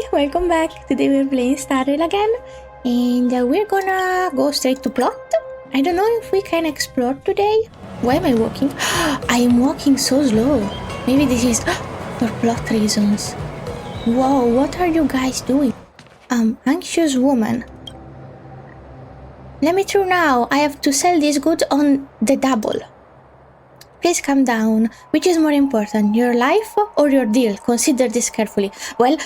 Hi, welcome back. Today we're playing Star Rail again, and we're gonna go straight to plot. I don't know if we can explore today. Why am I walking? I am walking so slow. Maybe this is for plot reasons. Whoa, what are you guys doing? Anxious woman. Let me through now. I have to sell this good on the double. Please calm down. Which is more important, your life or your deal? Consider this carefully. Well,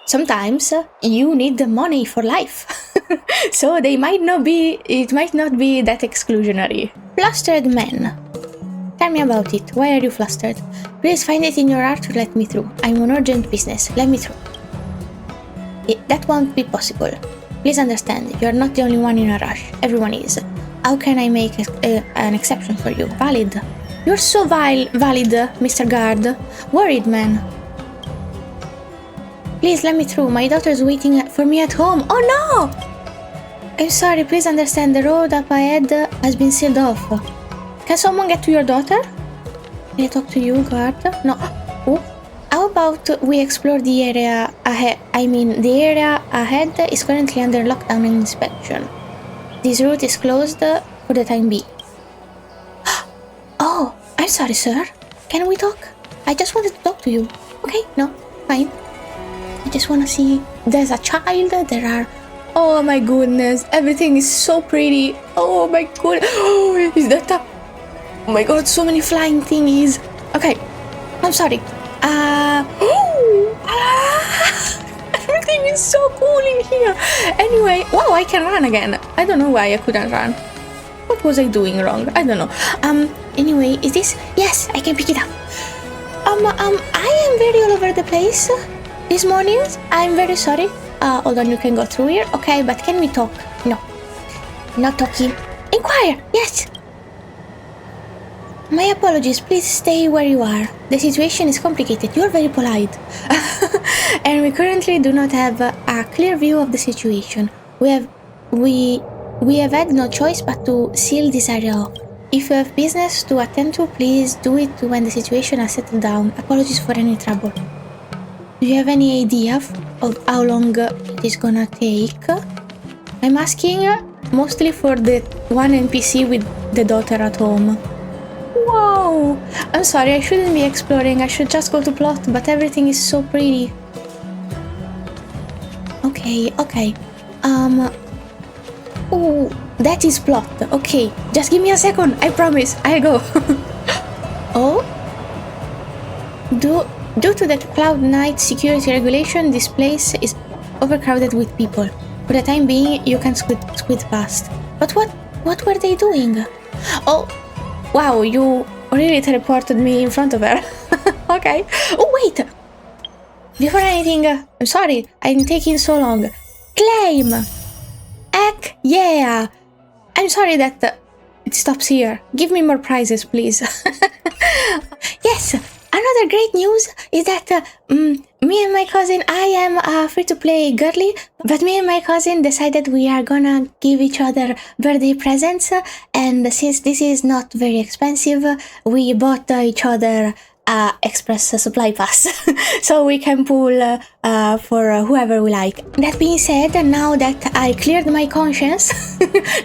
sometimes you need the money for life. So it might not be that exclusionary. Flustered man. Tell me about it. Why are you flustered? Please find it in your heart to let me through. I'm on urgent business. Let me through. That won't be possible. Please understand, you're not the only one in a rush. Everyone is. How can I make an exception for you? Valid. You're so valid, Mr. Guard. Worried man. Please let me through. My daughter's waiting for me at home. Oh no! I'm sorry, please understand. The road up ahead has been sealed off. Can someone get to your daughter? Can I talk to you, guard? No. Oh. How about we explore the area ahead? The area ahead is currently under lockdown and inspection. This route is closed for the time being. Oh, I'm sorry, sir. Can we talk? I just wanted to talk to you. Okay, no, fine. I just want to see. There's a child, there are... Oh my goodness, everything is so pretty. Oh my god. Oh, is that a... Oh my god, so many flying thingies. Okay, I'm sorry. Everything is so cool in here. Anyway, wow, I can run again. I don't know why I couldn't run. What was I doing wrong? I don't know. Anyway, is this... Yes, I can pick it up. I am very all over the place these mornings. I'm very sorry. Hold on, you can go through here. Okay, but can we talk? No. Not talking. Inquire! Yes! My apologies, please stay where you are. The situation is complicated. You're very polite. And we currently do not have a clear view of the situation. We have had no choice but to seal this area off. If you have business to attend to, please do it when the situation has settled down. Apologies for any trouble. Do you have any idea of how long it is gonna take? I'm asking mostly for the one NPC with the daughter at home. Wow! I'm sorry, I shouldn't be exploring. I should just go to plot, but everything is so pretty. Okay. Oh, that is plot. Okay, just give me a second. I promise. I'll go. Oh? Due to the cloud night security regulation, this place is overcrowded with people. For the time being, you can squid past. But what were they doing? Oh, wow, you really teleported me in front of her. Okay. Oh, wait! Before anything, I'm sorry, I'm taking so long. Claim! Heck yeah! I'm sorry that it stops here. Give me more prizes, please. Yes! Another great news is that me and my cousin, I am free-to-play girly, but me and my cousin decided we are gonna give each other birthday presents, and since this is not very expensive, we bought each other express supply pass, so we can pull for whoever we like. That being said, now that I cleared my conscience,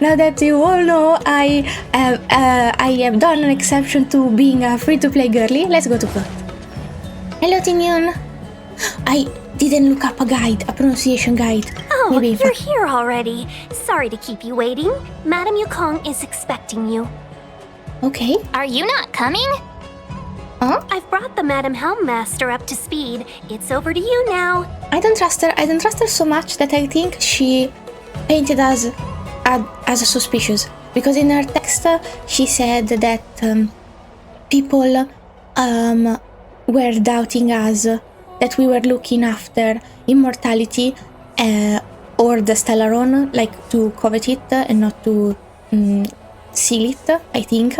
now that you all know I have done an exception to being a free-to-play girly, let's go to plot. Hello, Tingyun. I didn't look up a pronunciation guide. Oh, you're here already. Sorry to keep you waiting. Madam Yukong is expecting you. Okay. Are you not coming? Huh? I've brought the Madam Helmmaster up to speed. It's over to you now. I don't trust her. I don't trust her so much that I think she painted us as suspicious. Because in her text, she said that people were doubting us, that we were looking after immortality or the Stellaron, like to covet it and not to seal it, I think.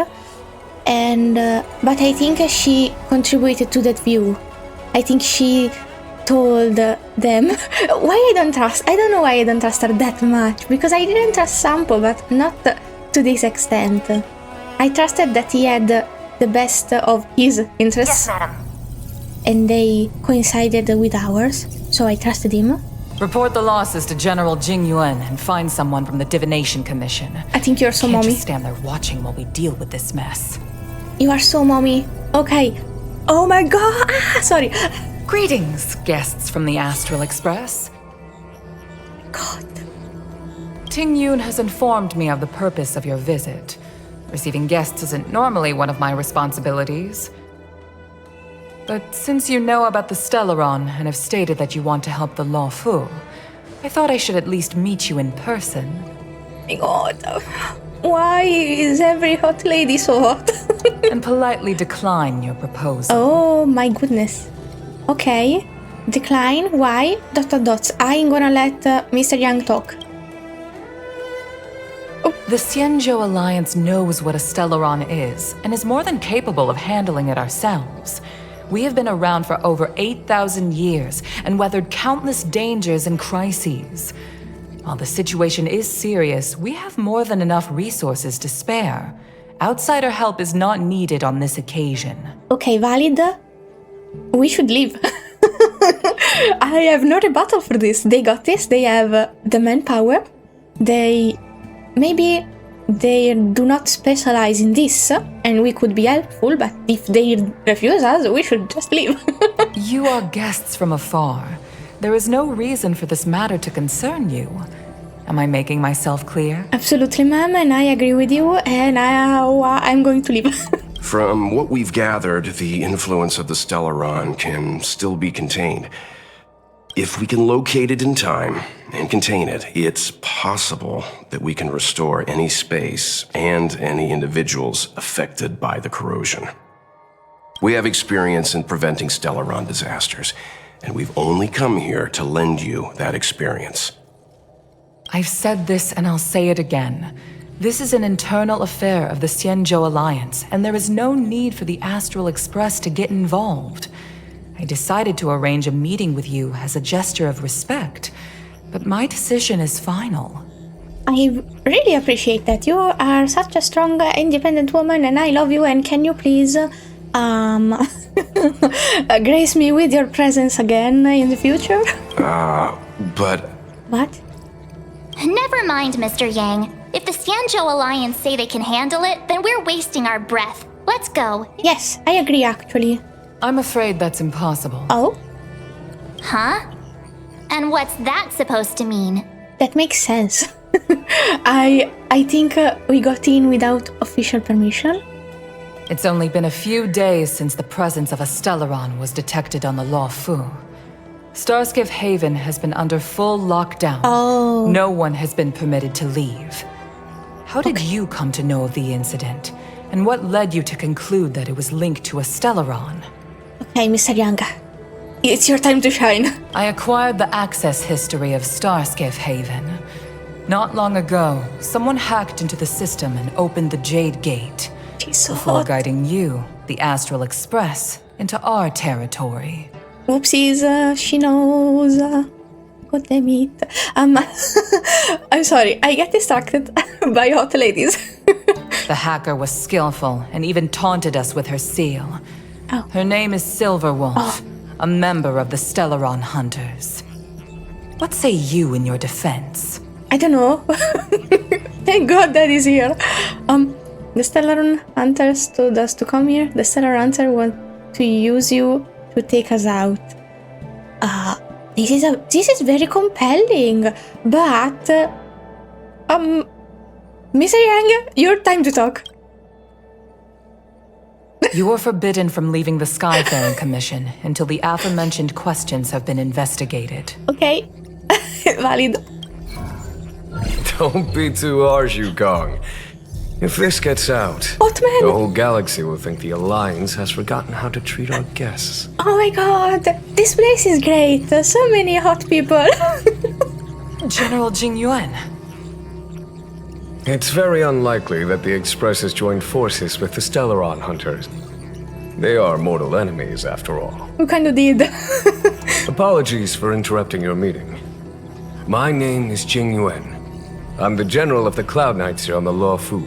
And but I think she contributed to that view. I think she told them why I don't know why I don't trust her that much, because I didn't trust Sampo, but not to this extent. I trusted that he had the best of his interests. Yes, madam. and they coincided with ours, so I trusted him. Report the losses to General Jing Yuan and find someone from the Divination Commission. I think you're so Can't mommy. just stand there watching while we deal with this mess. You are so mommy. Okay. Oh my god! Sorry. Greetings, guests from the Astral Express. God. Ting Yun has informed me of the purpose of your visit. Receiving guests isn't normally one of my responsibilities. But since you know about the Stellaron and have stated that you want to help the Law Fu, I thought I should at least meet you in person. My god. Why is every hot lady so hot? And politely decline your proposal. Oh my goodness. Okay. Decline. Why? ... I'm gonna let Mr. Yang talk. The Xianzhou Alliance knows what a Stellaron is, and is more than capable of handling it ourselves. We have been around for over 8,000 years, and weathered countless dangers and crises. While the situation is serious, we have more than enough resources to spare. Outsider help is not needed on this occasion. Okay, valid. We should leave. I have no rebuttal for this. They got this. They have the manpower. Maybe they do not specialize in this, and we could be helpful, but if they refuse us, we should just leave. You are guests from afar. There is no reason for this matter to concern you. Am I making myself clear? Absolutely, ma'am, and I agree with you, and I'm going to leave. From what we've gathered, the influence of the Stellaron can still be contained. If we can locate it in time and contain it, it's possible that we can restore any space and any individuals affected by the corrosion. We have experience in preventing Stellaron disasters, and we've only come here to lend you that experience. I've said this and I'll say it again. This is an internal affair of the Xianzhou Alliance, and there is no need for the Astral Express to get involved. I decided to arrange a meeting with you as a gesture of respect, but my decision is final. I really appreciate that. You are such a strong, independent woman, and I love you, and can you please, grace me with your presence again in the future? But... What? Never mind, Mr. Yang. If the Xianzhou Alliance say they can handle it, then we're wasting our breath. Let's go. Yes, I agree, actually. I'm afraid that's impossible. Oh? Huh? And what's that supposed to mean? That makes sense. I think we got in without official permission. It's only been a few days since the presence of a Stellaron was detected on the Law Fu. Starskiff Haven has been under full lockdown. Oh. No one has been permitted to leave. How did you come to know of the incident? And what led you to conclude that it was linked to a Stellaron? Okay, Mr. Yang. It's your time to shine. I acquired the access history of Starskiff Haven. Not long ago, someone hacked into the system and opened the Jade Gate. She's so before hot. guiding you, the Astral Express, into our territory. Oopsies, she knows. God damn it. I'm sorry, I get distracted by hot ladies. The hacker was skillful and even taunted us with her seal. Oh. Her name is Silverwolf, a member of the Stellaron Hunters. What say you in your defense? I don't know. Thank God that is here. The Stellaron Hunters told us to come here. The Stellar Hunter want to use you to take us out. This is very compelling, but Mr. Yang, your time to talk. You are forbidden from leaving the Skyfaring Commission until the aforementioned questions have been investigated. Okay, valid. Don't be too harsh, Yukong. If this gets out, What, man? the whole galaxy will think the Alliance has forgotten how to treat our guests. Oh my God, this place is great. So many hot people. General Jing Yuan. It's very unlikely that the Express has joined forces with the Stellaron Hunters. They are mortal enemies, after all. We kind of did. Apologies for interrupting your meeting. My name is Jing Yuan. I'm the General of the Cloud Knights here on the Law Fu.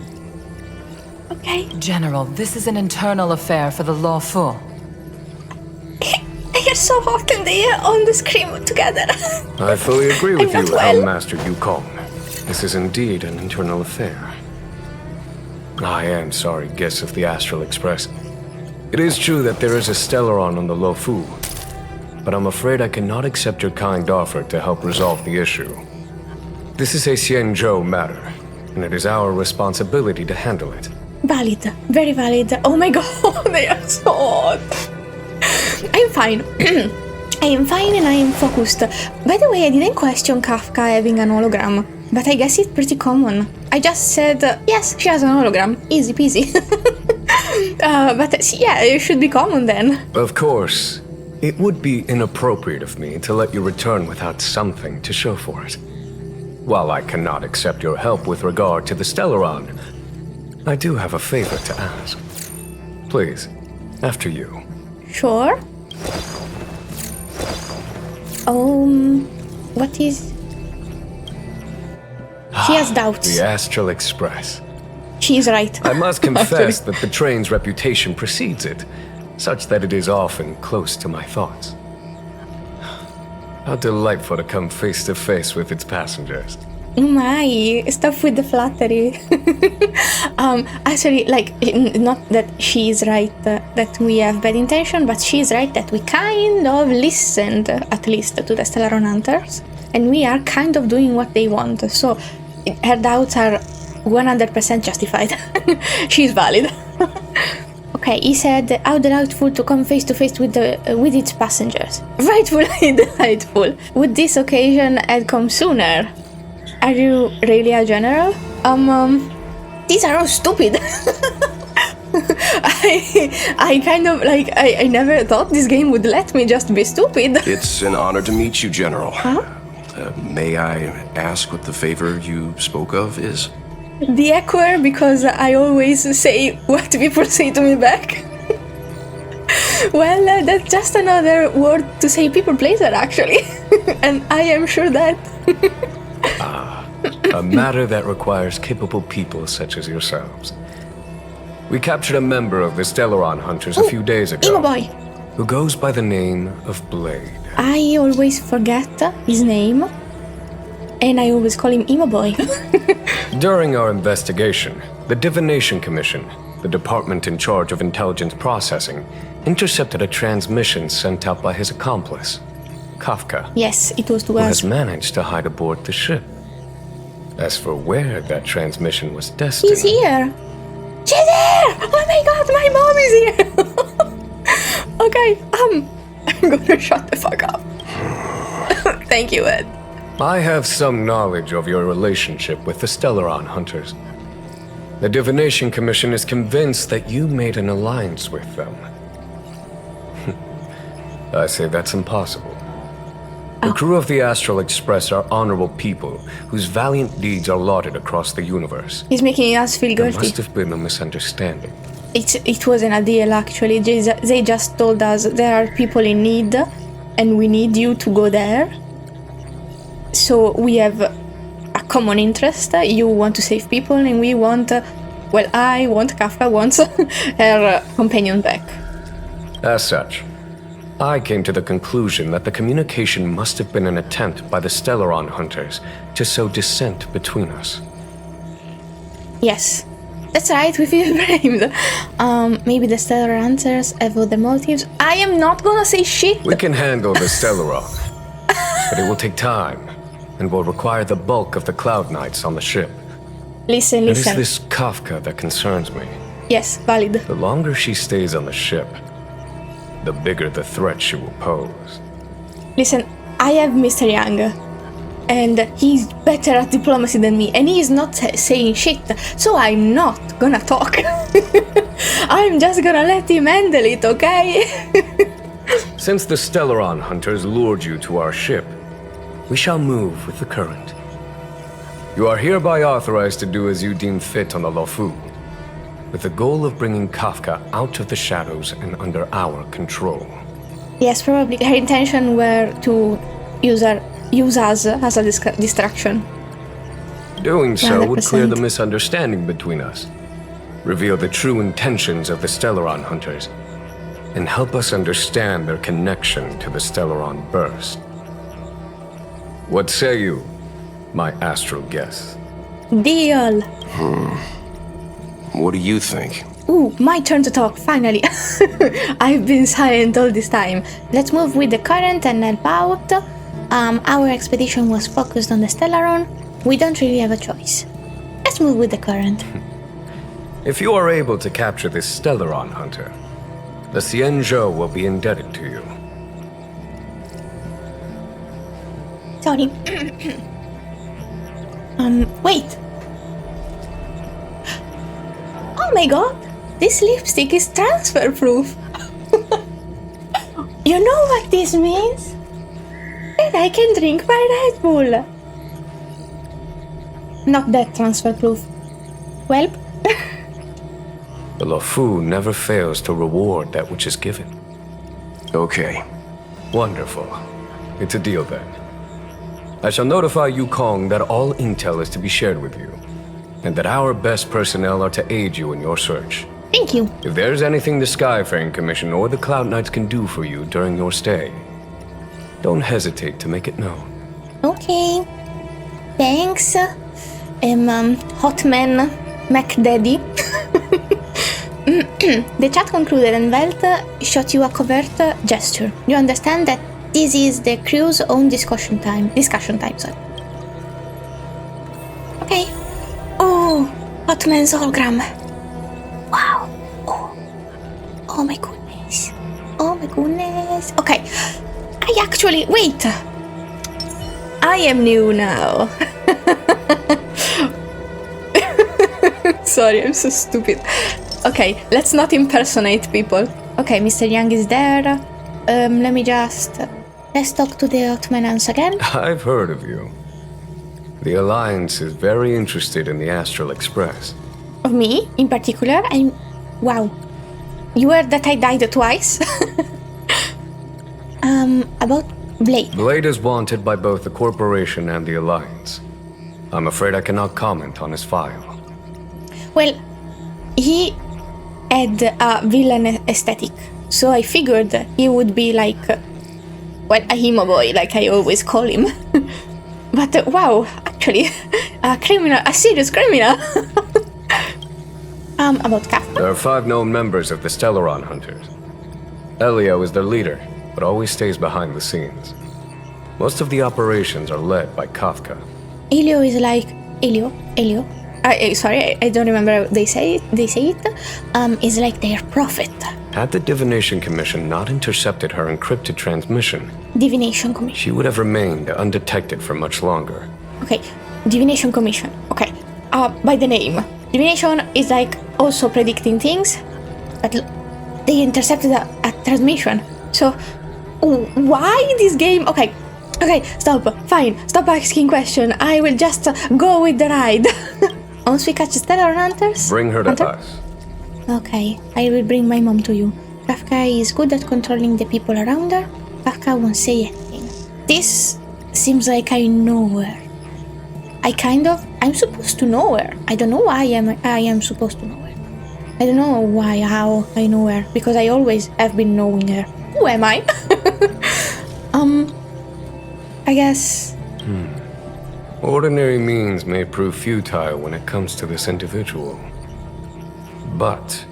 Okay. General, this is an internal affair for the Law Fu. so hot and they are on the screen together. I fully agree with I'm you, not well. Master Yukong. This is indeed an internal affair. I am sorry, guests of the Astral Express. It is true that there is a Stellaron on the Luofu, but I'm afraid I cannot accept your kind offer to help resolve the issue. This is a Xianzhou matter, and it is our responsibility to handle it. Valid. Very valid. Oh my god, they are so hot. I'm fine. I am fine and I am focused. By the way, I didn't question Kafka having an hologram, but I guess it's pretty common. I just said, yes, she has an hologram. Easy peasy. But yeah, it should be common then. Of course. It would be inappropriate of me to let you return without something to show for it. While I cannot accept your help with regard to the Stellaron, I do have a favor to ask. Please, after you. Sure. What is... She has doubts. The Astral Express. She is right. I must confess that the train's reputation precedes it, such that it is often close to my thoughts. How delightful to come face to face with its passengers. My, stop with the flattery. Actually, like, not that she is right that we have bad intention, but she is right that we kind of listened, at least, to the Stellaron Hunters, and we are kind of doing what they want, so her doubts are 100% justified. She's valid. Okay, he said, how delightful to come face to face with its passengers. Rightfully delightful. Would this occasion had come sooner? Are you really a general? These are all stupid. I kind of, like, I never thought this game would let me just be stupid. It's an honor to meet you, General. Huh? May I ask what the favor you spoke of is? The echoer, because I always say what people say to me back. Well, that's just another word to say people pleaser, actually. And I am sure that... A matter that requires capable people such as yourselves. We captured a member of the Stellaron Hunters a few days ago. Emo boy. Who goes by the name of Blade. I always forget his name. And I always call him Emo boy. During our investigation, the Divination Commission, the department in charge of intelligence processing, intercepted a transmission sent out by his accomplice, Kafka. Yes, it was to who us. has managed to hide aboard the ship. As for where that transmission was destined... He's here! She's here! Oh my god, my mom is here! Okay, I'm gonna shut the fuck up. Thank you, Ed. I have some knowledge of your relationship with the Stellaron Hunters. The Divination Commission is convinced that you made an alliance with them. I say that's impossible. The crew of the Astral Express are honorable people whose valiant deeds are lauded across the universe. He's making us feel There guilty. must have been a misunderstanding. It wasn't a deal, actually. They just told us there are people in need and we need you to go there. So we have a common interest. You want to save people and we want... Kafka wants her companion back. As such, I came to the conclusion that the communication must have been an attempt by the Stellaron Hunters to sow dissent between us. Yes. That's right, we feel blamed. Maybe the Stellar Hunters have other motives. I am not gonna say shit! We can handle the Stellaron, but it will take time, and will require the bulk of the Cloud Knights on the ship. Listen. It is this Kafka that concerns me. Yes, valid. The longer she stays on the ship, the bigger the threat she will pose. Listen, I have Mr. Young, and he's better at diplomacy than me, and he is not saying shit, so I'm not gonna talk. I'm just gonna let him handle it, okay? Since the Stellaron Hunters lured you to our ship, we shall move with the current. You are hereby authorized to do as you deem fit on the Luofu, with the goal of bringing Kafka out of the shadows and under our control. Yes, probably her intention were to use us as a distraction. Doing so would clear 100%. the misunderstanding between us, reveal the true intentions of the Stellaron Hunters, and help us understand their connection to the Stellaron burst. What say you, my astral guest? Deal. What do you think? Ooh, my turn to talk, finally. I've been silent all this time. Let's move with the current and help out. Our expedition was focused on the Stellaron. We don't really have a choice. Let's move with the current. If you are able to capture this Stellaron hunter, the Xianzhou will be indebted to you. Sorry. Wait. Oh my god, this lipstick is transfer proof. You know what this means? That I can drink my Red Bull. Not that transfer proof. Well, The Luofu never fails to reward that which is given. Okay. Wonderful. It's a deal then. I shall notify Yukong that all intel is to be shared with you, and that our best personnel are to aid you in your search. thank you. If there's anything the Skyfaring Commission or the Cloud Knights can do for you during your stay, don't hesitate to make it known. Okay. Thanks. Hotman McDaddy. The chat concluded and Welt shot you a covert gesture. You understand that this is the crew's own discussion time, sorry. Okay. Oh, Hotman's hologram. Wow. Oh my goodness. Oh my goodness. Okay. Wait. I am new now. Sorry, I'm so stupid. Okay, let's not impersonate people. Okay, Mr. Young is there. Let's talk to the Ottomans again. I've heard of you. The Alliance is very interested in the Astral Express. Of me, in particular, wow. You heard that I died twice? About Blade. Blade is wanted by both the Corporation and the Alliance. I'm afraid I cannot comment on his file. Well, he had a villain aesthetic, so I figured he would be like, a himo boy, like I always call him. But wow, actually, a serious criminal. About Kafka. There are 5 known members of the Stellaron Hunters. Elio is their leader, but always stays behind the scenes. Most of the operations are led by Kafka. Elio is like Elio. Sorry, I don't remember how they say it. Is like their prophet. Had the Divination Commission not intercepted her encrypted transmission, Divination Commission. she would have remained undetected for much longer. Okay, Divination Commission. Okay, by the name, Divination is like also predicting things, but they intercepted a transmission. So, why this game? Okay, stop. Fine, stop asking question. I will just go with the ride. Once we catch Stellar Hunters, Bring her to us. Okay, I will bring my mom to you. Kafka is good at controlling the people around her. Kafka won't say anything. This seems like I know her. I'm supposed to know her. I don't know why I am supposed to know her. I don't know how I know her, because I always have been knowing her. Who am I? I guess... Ordinary means may prove futile when it comes to this individual. But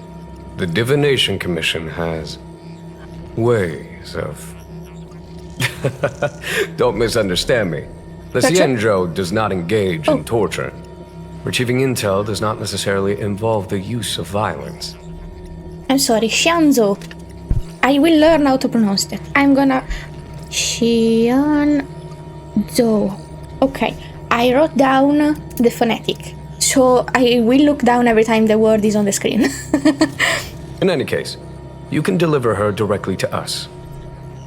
the Divination Commission has ways of... Don't misunderstand me. The Xianzhou does not engage in torture. Retrieving intel does not necessarily involve the use of violence. I'm sorry, Xianzhou. I will learn how to pronounce that. I'm gonna... Xianzhou. Okay, I wrote down the phonetic, so I will look down every time the word is on the screen. In any case, you can deliver her directly to us.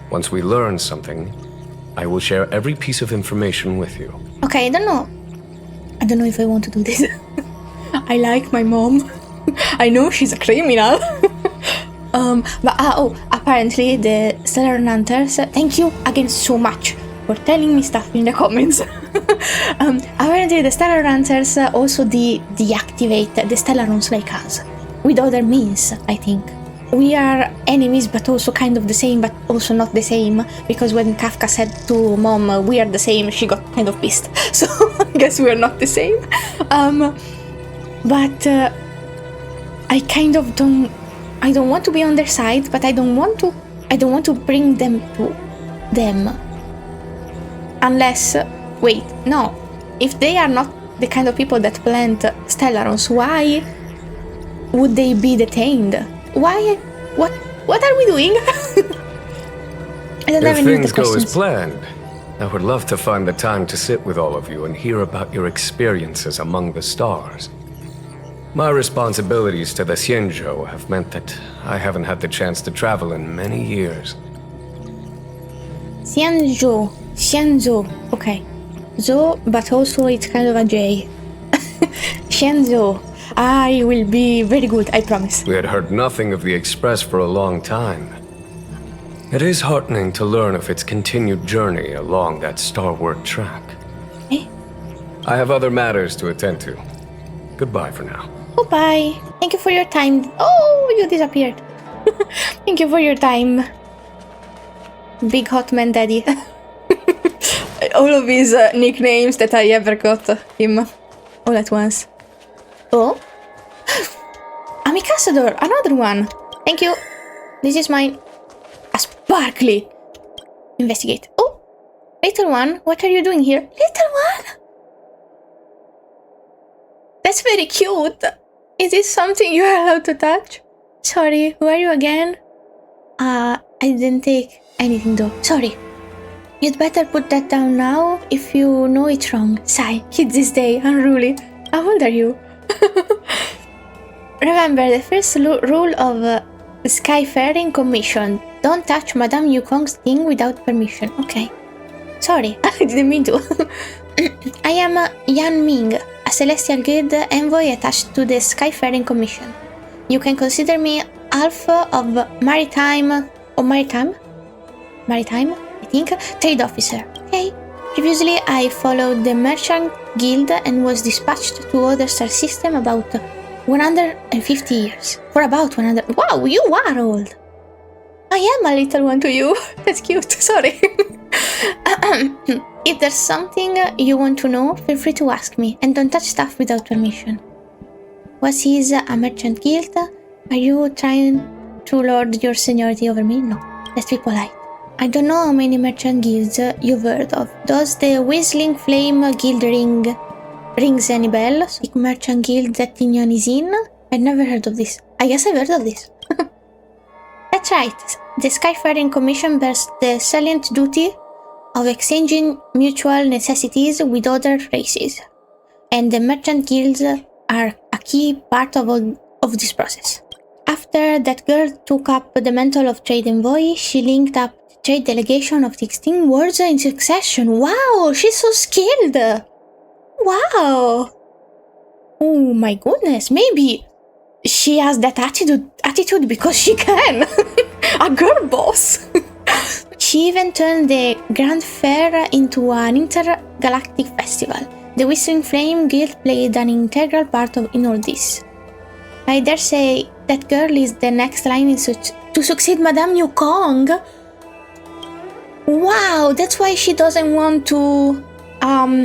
Once we learn something, I will share every piece of information with you. Okay, I don't know if I want to do this. I like my mom. I know she's a criminal. Apparently the Stellar Hunters, thank you again so much for telling me stuff in the comments. Apparently the Stellar Hunters also deactivate the Stellarons like us, with other means, I think. We are enemies, but also kind of the same, but also not the same. Because when Kafka said to Mom, we are the same, she got kind of pissed. So I guess we're not the same. But I kind of don't. I don't want to be on their side, but I don't want to bring them to them. Unless, wait, no. If they are not the kind of people that plant Stellarons, why would they be detained? Why? What are we doing? I don't have If any of the things go as questions. planned, I would love to find the time to sit with all of you and hear about your experiences among the stars. My responsibilities to the Xianzhou have meant that I haven't had the chance to travel in many years. Xianzhou, okay. Zhou, but also it's kind of a J. Xianzhou. I will be very good, I promise. We had heard nothing of the Express for a long time. It is heartening to learn of its continued journey along that starward track. Eh? I have other matters to attend to. Goodbye for now. Goodbye. Thank you for your time. Oh, you disappeared. Thank you for your time. Big Hot Man Daddy. All of his nicknames that I ever got him all at once. Oh? Amicassador, another one. Thank you. This is mine. A sparkly. Investigate. Oh, little one, what are you doing here? Little one? That's very cute. Is this something you are allowed to touch? Sorry, who are you again? I didn't take anything though. Sorry. You'd better put that down now if you know it's wrong. Sigh, kids this day, unruly. How old are you? Remember, the first rule of the Skyfaring Commission. Don't touch Madam Yukong's thing without permission. Okay. Sorry, I didn't mean to. I am Yanquing, a Celestial Guild envoy attached to the Skyfaring Commission. You can consider me half of Maritime, I think, trade officer. Okay. Previously, I followed the Merchant Guild and was dispatched to other star system about 150 years. For about 100. Wow, you are old. I am a little one to you. That's cute. Sorry. If there's something you want to know, feel free to ask me, and don't touch stuff without permission. What is a Merchant Guild? Are you trying to lord your seniority over me? No. Let's be polite. I don't know how many merchant guilds you've heard of. Does the Whistling Flame Guild rings any bell? Like merchant guild that Tinyon is in? I've never heard of this. I guess I've heard of this. That's right. The Skyfaring Commission bears the salient duty of exchanging mutual necessities with other races. And the merchant guilds are a key part of this process. After that girl took up the mantle of trade envoy, she linked up the trade delegation of the extinct worlds in succession. Wow, she's so skilled! Wow! Oh my goodness, maybe she has that attitude because she can! A girl boss! She even turned the Grand Fair into an intergalactic festival. The Whistling Flame Guild played an integral part in all this. I dare say that girl is the next line to succeed Madam Yukong. Wow, that's why she doesn't want to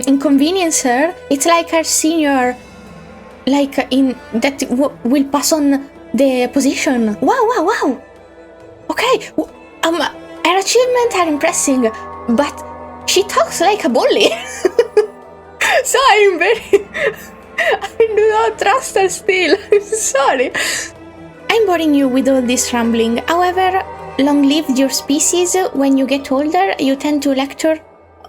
inconvenience her. It's like her senior, like in that will pass on the position. Wow. Okay, her achievements are impressive, but she talks like a bully. So I do not trust her still. Sorry. I'm boring you with all this rambling. However, long-lived your species, when you get older, you tend to lecture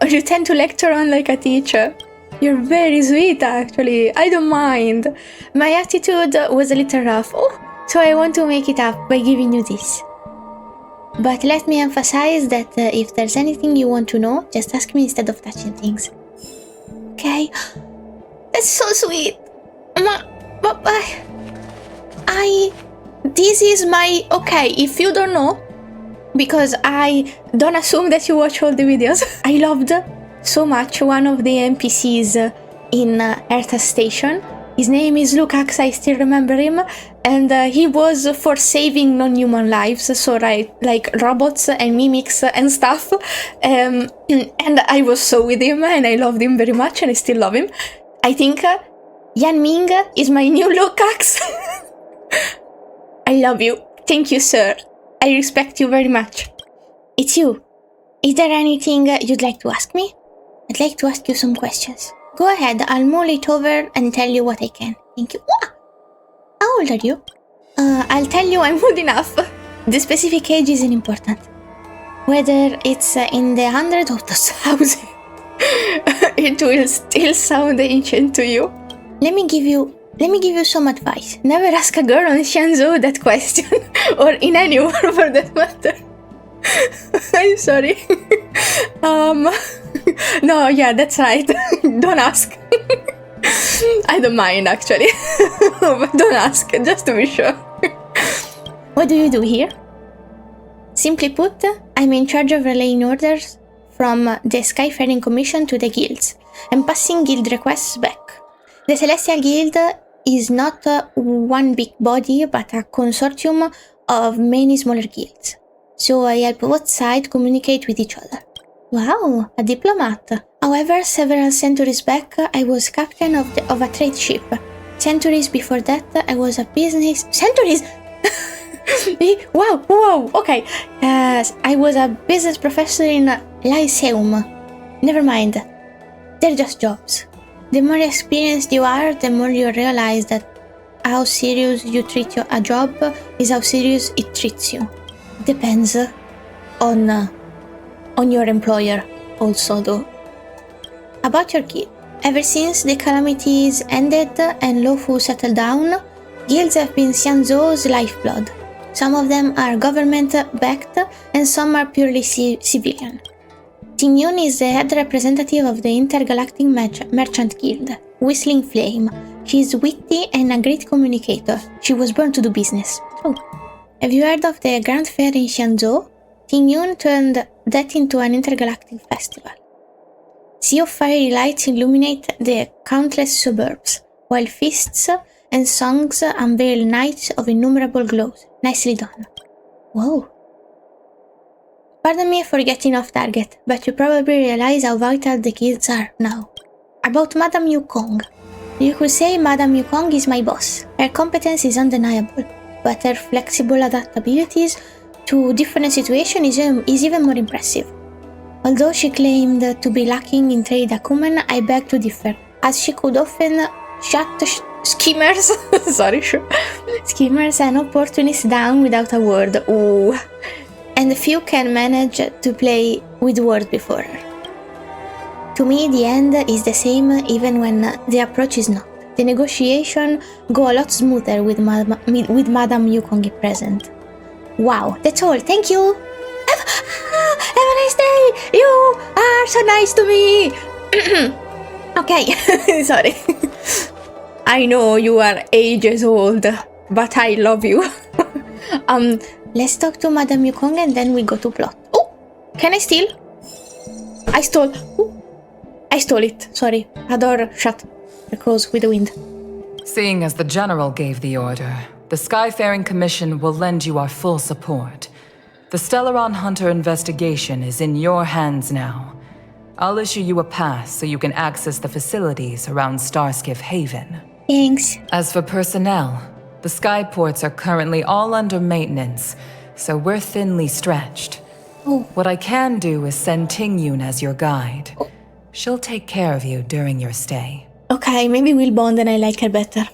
on like a teacher. You're very sweet, actually. I don't mind. My attitude was a little rough, so I want to make it up by giving you this. But let me emphasize that if there's anything you want to know, just ask me instead of touching things. Okay? That's so sweet. This is my... Okay, if you don't know, because I don't assume that you watch all the videos, I loved so much one of the NPCs in Earth Station. His name is Lukacs, I still remember him, and he was for saving non-human lives, so like robots and mimics and stuff, and I was so with him, and I loved him very much, and I still love him. I think Yanming is my new Lukacs. I love you. Thank you, sir. I respect you very much. It's you. Is there anything you'd like to ask me? I'd like to ask you some questions. Go ahead, I'll mull it over and tell you what I can. Thank you. How old are you? I'll tell you I'm old enough. The specific age isn't important. Whether it's in the 100 or the 1,000, it will still sound ancient to you. Let me give you some advice. Never ask a girl on Xianzhou that question, or in any war for that matter. I'm sorry. No, yeah, that's right. Don't ask. I don't mind, actually. But don't ask, just to be sure. What do you do here? Simply put, I'm in charge of relaying orders from the Skyfaring Commission to the guilds, and passing guild requests back. The Celestial Guild is not one big body, but a consortium of many smaller guilds. So I help both sides communicate with each other. Wow, a diplomat. However, several centuries back, I was captain of a trade ship. Centuries before that, I was a business... Centuries? Wow, okay. I was a business professor in Lyceum. Never mind. They're just jobs. The more experienced you are, the more you realize that how serious you treat a job is how serious it treats you. Depends on your employer also, though. About your guild. Ever since the calamities ended and Luofu settled down, guilds have been Xianzhou's lifeblood. Some of them are government-backed and some are purely civilian. Jing Yuan is the head representative of the Intergalactic Merchant Guild, Whistling Flame. She is witty and a great communicator. She was born to do business. Oh. Have you heard of the Grand Fair in Xianzhou? Jing Yuan turned that into an intergalactic festival. Sea of fiery lights illuminate the countless suburbs, while feasts and songs unveil nights of innumerable glows. Nicely done. Whoa. Pardon me for getting off target, but you probably realize how vital the kids are now. About Madam Yukong. You could say Madam Yukong is my boss. Her competence is undeniable, but her flexible adaptabilities to different situations is even more impressive. Although she claimed to be lacking in trade acumen, I beg to differ, as she could often shut schemers schemers and opportunists down without a word. Ooh. And few can manage to play with words before her. To me, the end is the same even when the approach is not. The negotiation go a lot smoother with Madam Yukong present. Wow, that's all. Thank you. Have a nice day. You are so nice to me. Okay, sorry. I know you are ages old, but I love you. Let's talk to Madam Yukong and then we go to plot. Oh, can I steal? I stole. Ooh. I stole it. Sorry. A door shut. Close with the wind. Seeing as the General gave the order, the Skyfaring Commission will lend you our full support. The Stellaron Hunter investigation is in your hands now. I'll issue you a pass so you can access the facilities around Starskiff Haven. Thanks. As for personnel, the skyports are currently all under maintenance, so we're thinly stretched. Oh. What I can do is send Tingyun as your guide. She'll take care of you during your stay. Okay, maybe we'll bond and I like her better.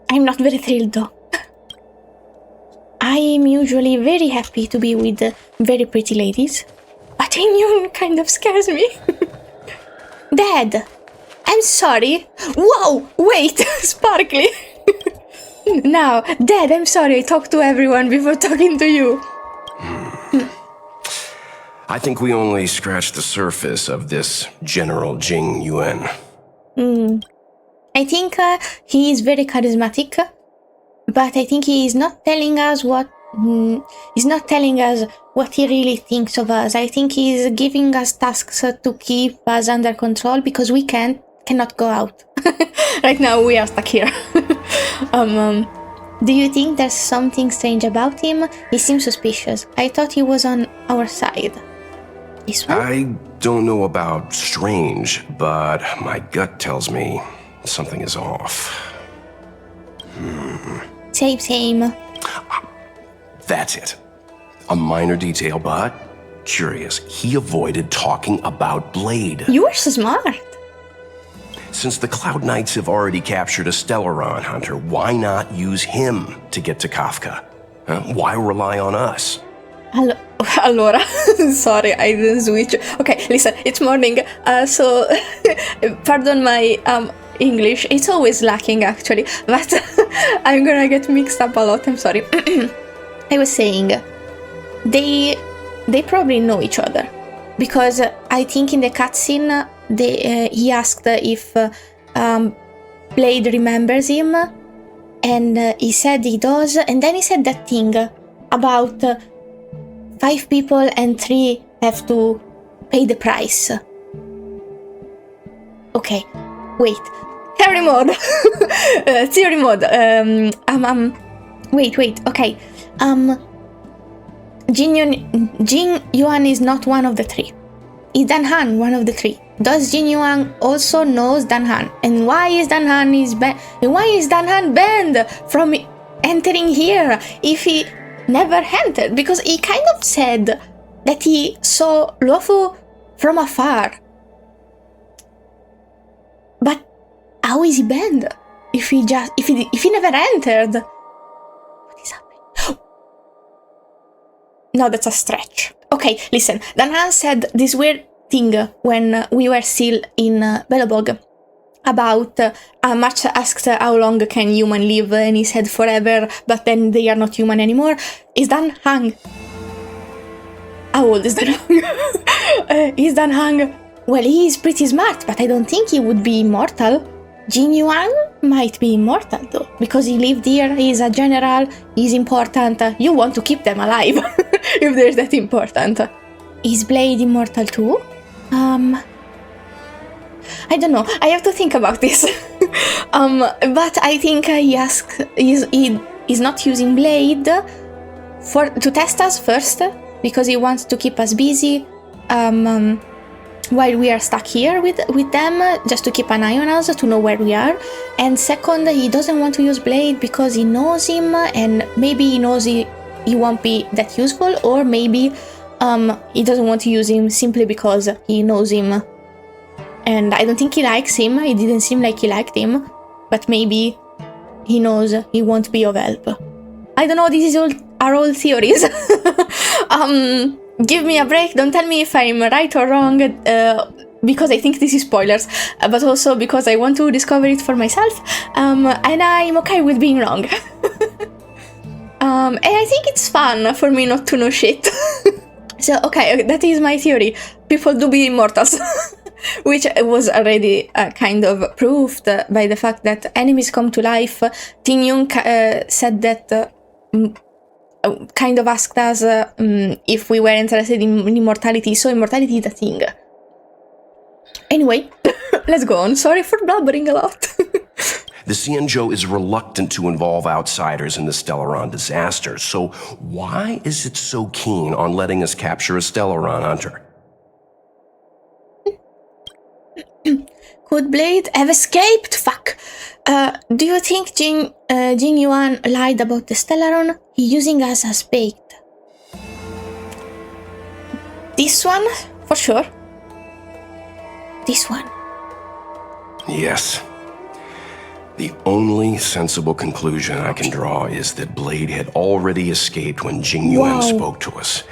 I'm not very thrilled though. I am usually very happy to be with very pretty ladies, but Tingyun kind of scares me. Dad, I'm sorry. Whoa, wait, sparkly. Now, Dad, I'm sorry I talked to everyone before talking to you. I think we only scratched the surface of this General Jing Yuan. I think he is very charismatic, but I think he is not telling us what he really thinks of us. I think he is giving us tasks to keep us under control because we can't cannot go out. Right now we are stuck here. Do you think there's something strange about him? He seems suspicious. I thought he was on our side. This one? I don't know about strange, but my gut tells me something is off. Same. That's it. A minor detail, but curious. He avoided talking about Blade. You are so smart. Since the Cloud Knights have already captured a Stellaron hunter, why not use him to get to Kafka? Why rely on us? Allora, sorry, I didn't switch. Okay, listen, it's morning, so pardon my English. It's always lacking, actually, but I'm gonna get mixed up a lot. I'm sorry. I was saying, they probably know each other, because I think in the cutscene he asked if Blade remembers him, and he said he does, and then he said that thing about 5 people and 3 have to pay the price. Okay, wait. Theory mode. Theory mode. Wait. Okay. Jing Yuan is not one of the 3. Is Dan Han one of the 3? Does Jing Yuan also knows Dan Han? And why is Dan Han banned from entering here if he never entered? Because he kind of said that he saw Luofu from afar. But how is he banned if he never entered? What is happening? No, that's a stretch. Okay, listen. Dan Han said this weird thing when we were still in Belobog about Match asked how long can human live, and he said forever, but then they are not human anymore. Is Dan Han? How old is Dan Han? Is Dan Han? Well, he is pretty smart, but I don't think he would be immortal. Jing Yuan might be immortal though, because he lived here, he's a general, he's important. You want to keep them alive if they're that important. Is Blade immortal too? I don't know. I have to think about this. But I think he's not using Blade to test us first, because he wants to keep us busy while we are stuck here with them, just to keep an eye on us, to know where we are. And second, he doesn't want to use Blade because he knows him, and maybe he knows he won't be that useful, or maybe he doesn't want to use him simply because he knows him. And I don't think he likes him. It didn't seem like he liked him, but maybe he knows he won't be of help. I don't know, these are all theories. Give me a break, don't tell me if I'm right or wrong, because I think this is spoilers, but also because I want to discover it for myself, and I'm okay with being wrong. And I think it's fun for me not to know shit. So, okay, that is my theory. People do be immortals. Which was already kind of proved by the fact that enemies come to life. Tin Yung said that, kind of asked us if we were interested in immortality, so immortality is a thing. Anyway, let's go on. Sorry for blubbering a lot. The Xianzhou is reluctant to involve outsiders in the Stellaron disaster, so why is it so keen on letting us capture a Stellaron hunter? Could Blade have escaped? Fuck. Do you think Jing Yuan lied about the Stellaron? He's using us as bait. This one? For sure. This one. Yes. The only sensible conclusion I can draw is that Blade had already escaped when Jing Yuan spoke to us,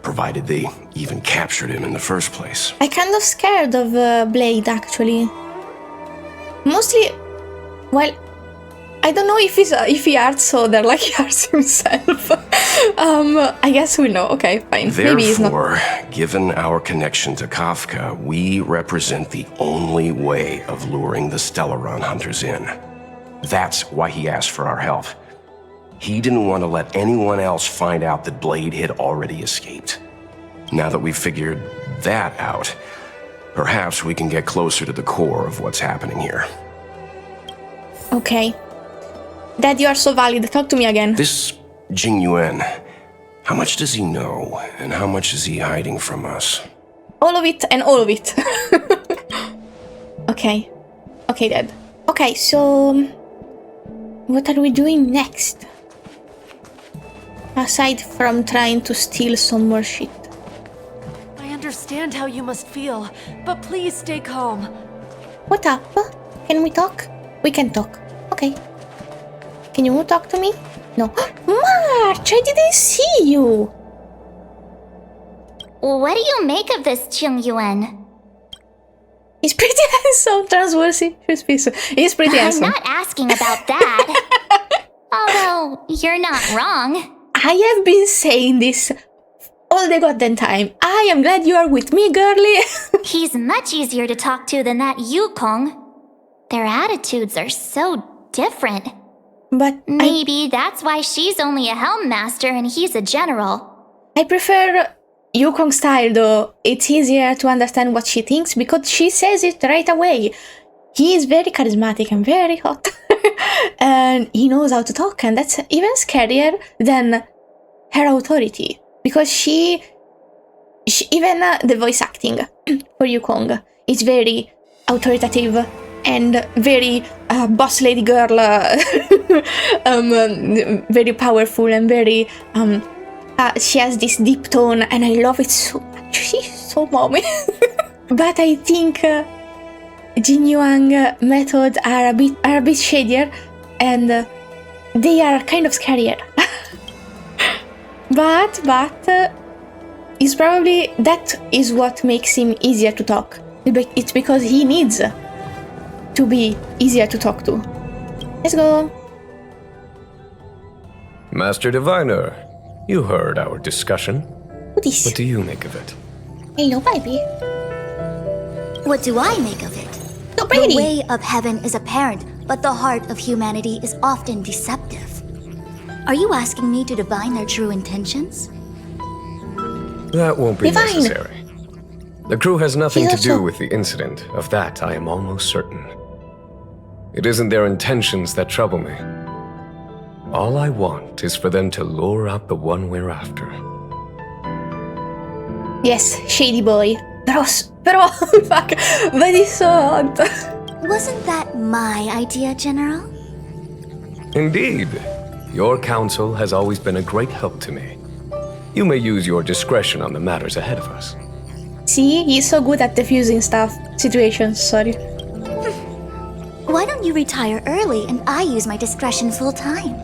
provided they even captured him in the first place. I'm kind of scared of Blade, actually. Mostly, well, I don't know if he hurts Other like he hurts himself. I guess we'll know. Okay, fine. Therefore, maybe he's not. Given our connection to Kafka, we represent the only way of luring the Stellaron hunters in. That's why he asked for our help. He didn't want to let anyone else find out that Blade had already escaped. Now that we've figured that out, Perhaps we can get closer to the core of what's happening here. Okay. Dad, you are so valid. Talk to me again. This Jing Yuan, how much does he know, and how much is he hiding from us? All of it and all of it. Okay. Okay, Dad. Okay, so... what are we doing next? Aside from trying to steal some more shit. I understand how you must feel, but please stay calm. What up? Can we talk? We can talk. Okay. Can you talk to me? No. March, I didn't see you! What do you make of this, Jing Yuan? He's pretty handsome, trustworthy. He's pretty I'm handsome. not asking about that. Although, you're not wrong. I have been saying this all the goddamn time. I am glad you are with me, girly. He's much easier to talk to than that Yukong. Their attitudes are so different. But Maybe that's why she's only a helm master and he's a general. I prefer Yukong style though. It's easier to understand what she thinks because she says it right away. He is very charismatic and very hot. And he knows how to talk, and that's even scarier than her authority. Because she even the voice acting for Yukong is very authoritative and very boss lady girl, very powerful and very she has this deep tone, and I love it so much. She's so mommy. But I think Jing Yuan methods are a bit shadier, and they are kind of scarier. but it's probably that is what makes him easier to talk. It's because he needs to be easier to talk to. Let's go. Master Diviner, you heard our discussion. What is? What do you make of it? Hello, baby. What do I make of it? So pretty. The way of heaven is apparent, but the heart of humanity is often deceptive. Are you asking me to divine their true intentions? That won't be Divine. necessary. The crew has nothing He's to do also- with the incident. Of that, I am almost certain. It isn't their intentions that trouble me. All I want is for them to lure out the one we're after. Yes, shady boy. Pero fuck, but he's so hot. Wasn't that my idea, General? Indeed. Your counsel has always been a great help to me. You may use your discretion on the matters ahead of us. See, he's so good at defusing situations, sorry. Why don't you retire early and I use my discretion full time?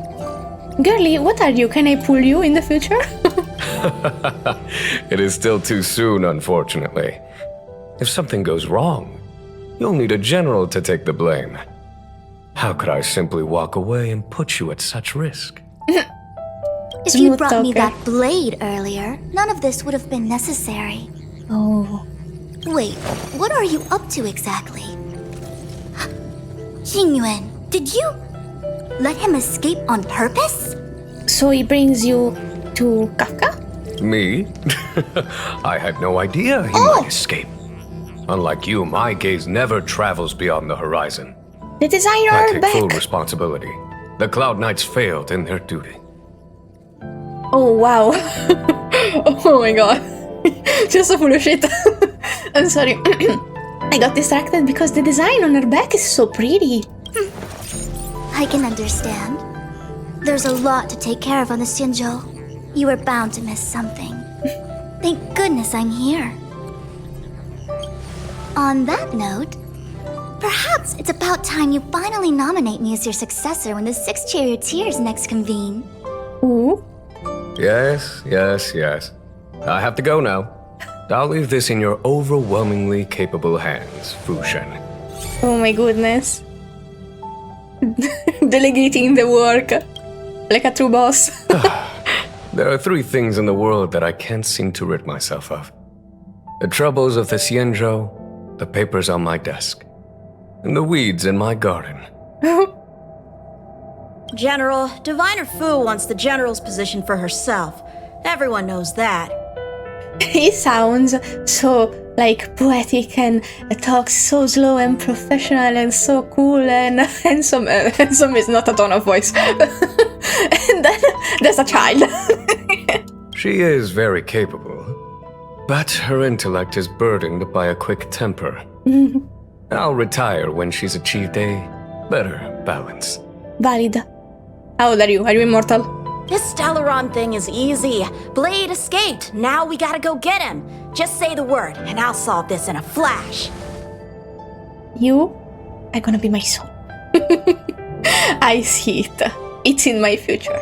Girly, what are you? Can I pull you in the future? It is still too soon, unfortunately. If something goes wrong, you'll need a general to take the blame. How could I simply walk away and put you at such risk? If you Smooth brought me talker. that blade earlier, none of this would have been necessary. Oh. Wait, what are you up to exactly? Jing Yuan, did you let him escape on purpose? So he brings you to Kafka? Me? I had no idea he might escape. Unlike you, my gaze never travels beyond the horizon. The designer I take back. full responsibility. The Cloud Knights failed in their duty. Oh wow. Oh my god. Just so full of shit. I'm sorry. I got distracted because the design on her back is so pretty. I can understand. There's a lot to take care of on the Xinzhou. You were bound to miss something. Thank goodness I'm here. On that note, perhaps it's about time you finally nominate me as your successor when the 6 charioteers next convene. Ooh. Yes. I have to go now. I'll leave this in your overwhelmingly capable hands, Fu Shen. Oh my goodness. Delegating the work. Like a true boss. There are 3 things in the world that I can't seem to rid myself of. The troubles of the Xianzhou, the papers on my desk, and the weeds in my garden. General, Diviner Fu wants the General's position for herself. Everyone knows that. He sounds so like poetic and talks so slow and professional and so cool and handsome. Handsome is not a tone of voice. And then there's a child. She is very capable, but her intellect is burdened by a quick temper. I'll retire when she's achieved a better balance. Valid. How old are you? Are you immortal? This Stellaron thing is easy. Blade escaped. Now we gotta go get him. Just say the word, and I'll solve this in a flash. You are gonna be my soul. I see it. It's in my future.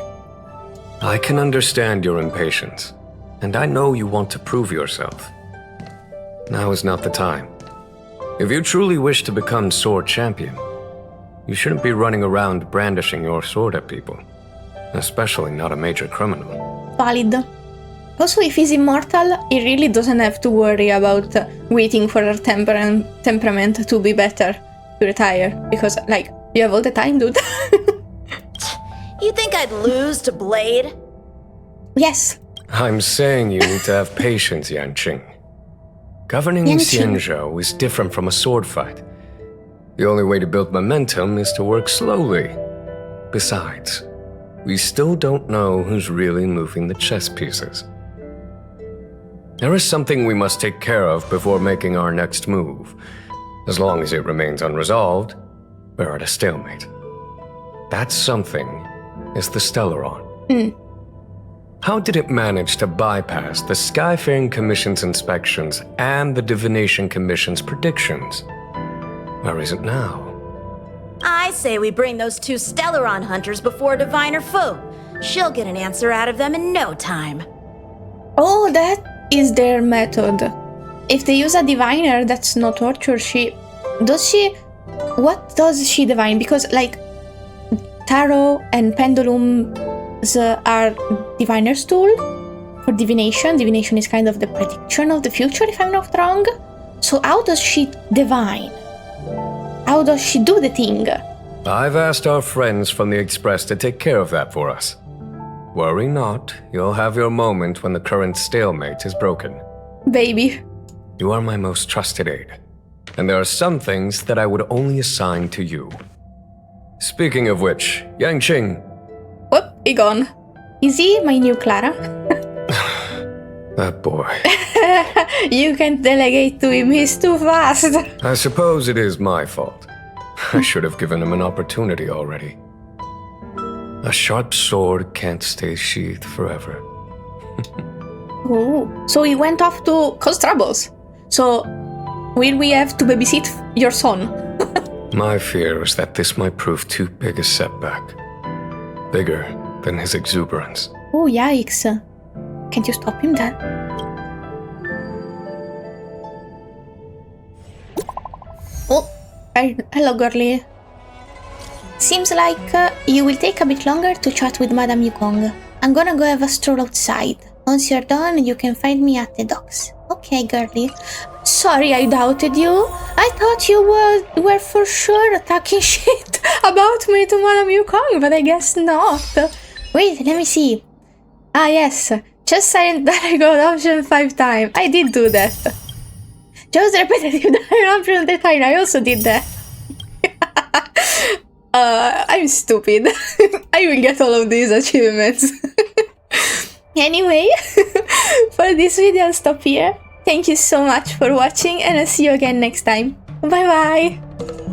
I can understand your impatience, and I know you want to prove yourself. Now is not the time. If you truly wish to become sword champion, you shouldn't be running around brandishing your sword at people, especially not a major criminal. Valid. Also, if he's immortal, he really doesn't have to worry about waiting for her temperament to be better to retire, because, like, you have all the time, dude. You think I'd lose to Blade? Yes. I'm saying you need to have patience, Yanquing. Governing Yanquing. Xianzhou is different from a sword fight. The only way to build momentum is to work slowly. Besides, we still don't know who's really moving the chess pieces. There is something we must take care of before making our next move. As long as it remains unresolved, we're at a stalemate. That something is the Stellaron. How did it manage to bypass the Skyfaring Commission's inspections and the Divination Commission's predictions? Where is it now? I say we bring those two Stellaron hunters before Diviner Fu. She'll get an answer out of them in no time. Oh, that is their method. If they use a diviner, that's no torture. What does she divine? Because, like, tarot and pendulums are diviner's tool for divination. Divination is kind of the prediction of the future, if I'm not wrong. So how does she divine? How does she do the thing? I've asked our friends from the Express to take care of that for us. Worry not, you'll have your moment when the current stalemate is broken. Baby. You are my most trusted aide, and there are some things that I would only assign to you. Speaking of which, Yanquing. Whoop, he gone. Is he my new Clara? That boy. You can't delegate to him, he's too fast. I suppose it is my fault. I should have given him an opportunity already. A sharp sword can't stay sheathed forever. Oh, so he went off to cause troubles. So, will we have to babysit your son? My fear is that this might prove too big a setback. Bigger than his exuberance. Oh, yikes. Can't you stop him then? Oh, hello, girlie. Seems like you will take a bit longer to chat with Madam Yukong. I'm gonna go have a stroll outside. Once you're done, you can find me at the docks. Okay, girlie. Sorry I doubted you. I thought you were for sure talking shit about me to Madam Yukong, but I guess not. Wait, let me see. Ah, yes. Just silent dialogue option 5 times. I did do that. Just repetitive dialogue option 3 times. I also did that. I'm stupid. I will get all of these achievements. Anyway, for this video I'll stop here. Thank you so much for watching and I'll see you again next time. Bye bye!